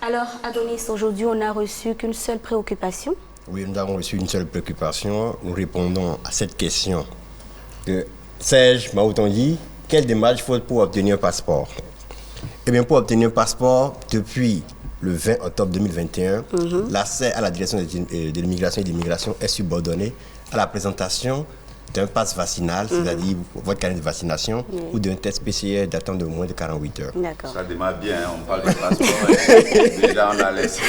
Alors, Adonis, aujourd'hui, on n'a reçu qu'une seule préoccupation. Oui, nous avons reçu une seule préoccupation. Nous répondons à cette question de Serge Maoutondi. Quelle démarche faut pour obtenir un passeport? Eh bien, pour obtenir un passeport, depuis le 20 octobre 2021, l'accès à la direction de l'immigration et de l'immigration est subordonné à la présentation d'un pass vaccinal, c'est-à-dire votre carnet de vaccination, ou d'un test PCR datant de moins de 48 heures. D'accord. Ça démarre bien, hein, on parle de passeport. Déjà, on a laissé.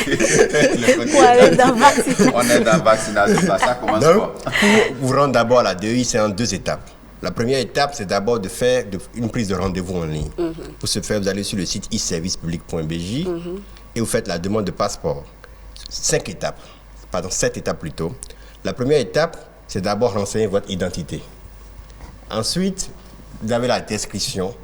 On est dans vaccination, ça commence Donc, pas. pour vous rendre d'abord à la DEI, c'est en 2 étapes. La première étape, c'est d'abord de faire une prise de rendez-vous en ligne. Pour ce faire, vous allez sur le site e-servicepublic.bj et vous faites la demande de passeport. 7 étapes plutôt. La première étape, c'est d'abord renseigner votre identité. Ensuite, vous avez la description.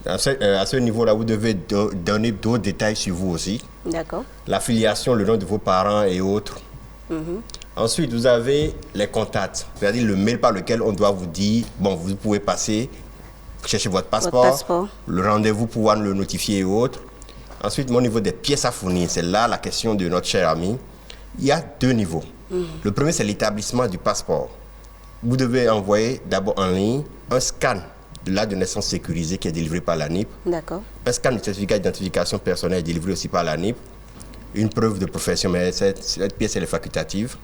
À ce niveau-là, vous devez donner d'autres détails sur vous aussi. D'accord. L'affiliation, le nom de vos parents et autres. Ensuite, vous avez les contacts, c'est-à-dire le mail par lequel on doit vous dire, bon, vous pouvez passer, chercher votre passeport. Le rendez-vous, pouvoir le notifier et autres. Ensuite, au niveau des pièces à fournir, c'est là la question de notre cher ami. Il y a 2 niveaux. Le premier, c'est l'établissement du passeport. Vous devez envoyer d'abord en ligne un scan de l'acte de naissance sécurisé qui est délivré par l'ANIP. D'accord. Un scan du certificat d'identification personnelle délivré aussi par l'ANIP. Une preuve de profession, mais cette pièce, elle est facultative.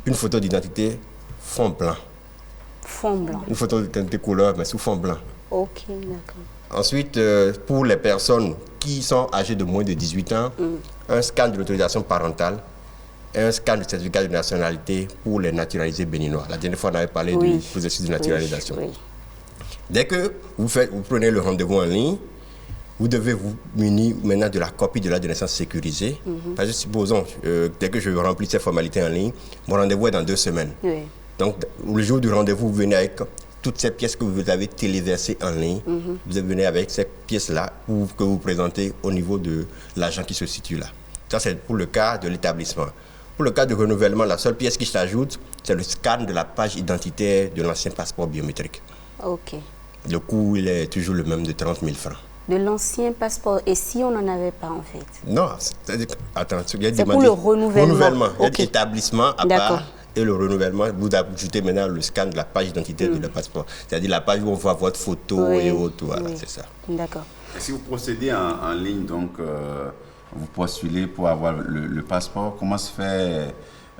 Une photo d'identité fond blanc. Fond blanc. Une photo d'identité couleur, mais sous fond blanc. Ok, d'accord. Ensuite, pour les personnes qui sont âgées de moins de 18 ans, un scan de l'autorisation parentale et un scan du certificat de nationalité pour les naturalisés béninois. La dernière fois, on avait parlé du processus de naturalisation. Oui. Dès que vous prenez le rendez-vous en ligne, vous devez vous munir maintenant de la copie de l'acte de naissance sécurisée. Parce que supposons, dès que je remplis ces formalités en ligne, mon rendez-vous est dans 2 semaines. Oui. Donc, le jour du rendez-vous, vous venez avec toutes ces pièces que vous avez téléversées en ligne. Vous venez avec ces pièces-là que vous présentez au niveau de l'agent qui se situe là. Ça, c'est pour le cas de l'établissement. Pour le cas de renouvellement, la seule pièce qui s'ajoute, c'est le scan de la page identitaire de l'ancien passeport biométrique. Ok. Le coût, il est toujours le même de 30 000 francs. De l'ancien passeport. Et si on n'en avait pas, en fait? Non, c'est-à-dire, attends, c'est pour le renouvellement. Il y a l'établissement à part et le renouvellement. Vous ajoutez maintenant le scan de la page identitaire de le passeport. C'est-à-dire la page où on voit votre photo et autres. Voilà, c'est ça. D'accord. Si vous procédez en ligne, donc vous postulez pour avoir le passeport, comment se fait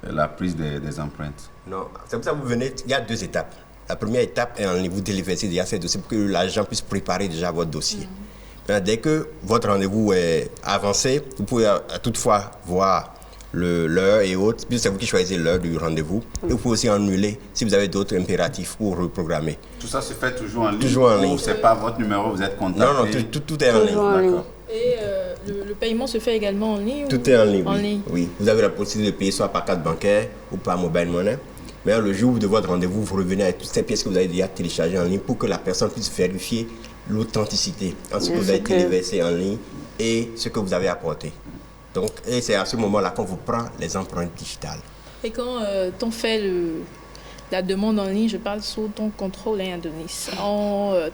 la prise des empreintes? Non, c'est pour ça que vous venez, il y a 2 étapes. La première étape est en ligne, vous délivrez déjà ces dossiers pour que l'agent puisse préparer déjà votre dossier. Dès que votre rendez-vous est avancé, vous pouvez toutefois voir l'heure et autres, puisque c'est vous qui choisissez l'heure du rendez-vous. Et vous pouvez aussi annuler si vous avez d'autres impératifs pour reprogrammer. Tout ça se fait toujours en ligne? Toujours en ligne. Ou c'est pas votre numéro, vous êtes contacté? Non, tout est en ligne. D'accord. Et le paiement se fait également en ligne? Tout est en ligne, en oui. ligne. Oui. Vous avez la possibilité de payer soit par carte bancaire ou par mobile money. Mais le jour de votre rendez-vous, vous revenez avec toutes ces pièces que vous avez déjà téléchargées en ligne pour que la personne puisse vérifier l'authenticité entre ce que vous avez téléversé en ligne et ce que vous avez apporté. Donc, et c'est à ce moment-là qu'on vous prend les empreintes digitales. Et quand on fait la demande en ligne, je parle sous ton contrôle, hein, Adonis.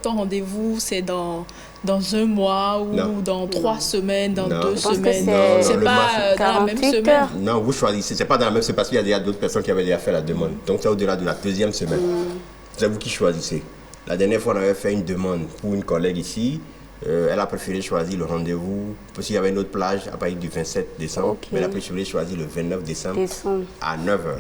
Ton rendez-vous, c'est dans 1 mois ou dans 3 semaines, dans 2 semaine. C'est pas dans la même semaine. Non, vous choisissez. C'est pas dans la même semaine parce qu'il y a déjà d'autres personnes qui avaient déjà fait la demande. Donc c'est au-delà de la 2e semaine. C'est vous qui choisissez. La dernière fois, on avait fait une demande pour une collègue ici. Elle a préféré choisir le rendez-vous parce qu'il y avait une autre plage à partir du 27 décembre. Mais elle a préféré choisir le 29 décembre à 9h.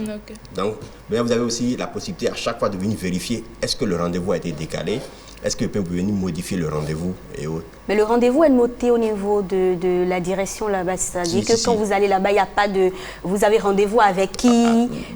Okay. Donc, vous avez aussi la possibilité à chaque fois de venir vérifier est-ce que le rendez-vous a été décalé, est-ce que vous pouvez venir modifier le rendez-vous et autres. Mais le rendez-vous est noté au niveau de la direction là-bas, c'est-à-dire que quand vous allez là-bas, il n'y a pas de... Vous avez rendez-vous avec qui,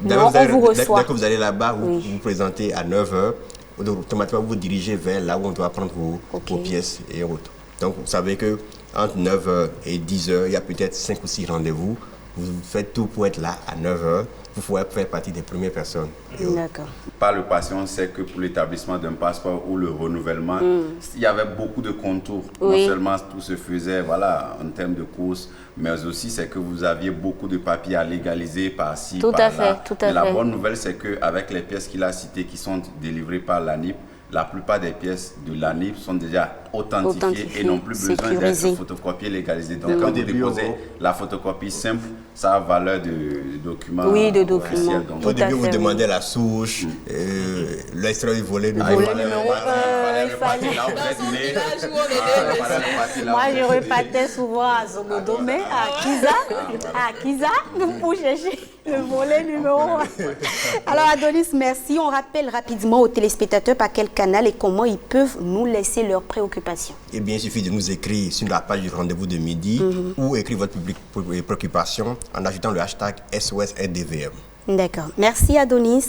non, on vous reçoit. Dès que vous allez là-bas, vous vous présentez à 9h, automatiquement vous vous dirigez vers là où on doit prendre vos pièces et autres. Donc, vous savez que entre 9h et 10h, il y a peut-être 5 ou 6 rendez-vous. Vous faites tout pour être là à 9h. Vous pouvez faire partie des premières personnes. D'accord. Par le passé, on sait que pour l'établissement d'un passeport ou le renouvellement, il y avait beaucoup de contours. Non seulement tout se faisait en termes de courses, mais aussi c'est que vous aviez beaucoup de papiers à légaliser par-ci, par-là. Mais la bonne nouvelle, c'est qu'avec les pièces qu'il a citées qui sont délivrées par l'ANIP, la plupart des pièces de l'ANIP sont déjà authentifié et n'ont plus besoin d'être photocopié, légalisé. Donc, quand vous déposez la photocopie simple, ça a valeur de document. Oui, de document. Au début, vous demandez la souche, l'extrait du volet numéro 1. Moi, je repartais souvent à Zogodomé, à Kiza, pour chercher le volet numéro 1. Alors, Adonis, merci. On rappelle rapidement aux téléspectateurs par quel canal et comment ils peuvent nous laisser leurs préoccupations. Eh bien, il suffit de nous écrire sur la page du rendez-vous de midi ou écrire votre préoccupation en ajoutant le hashtag SOSRDVM. D'accord. Merci, Adonis.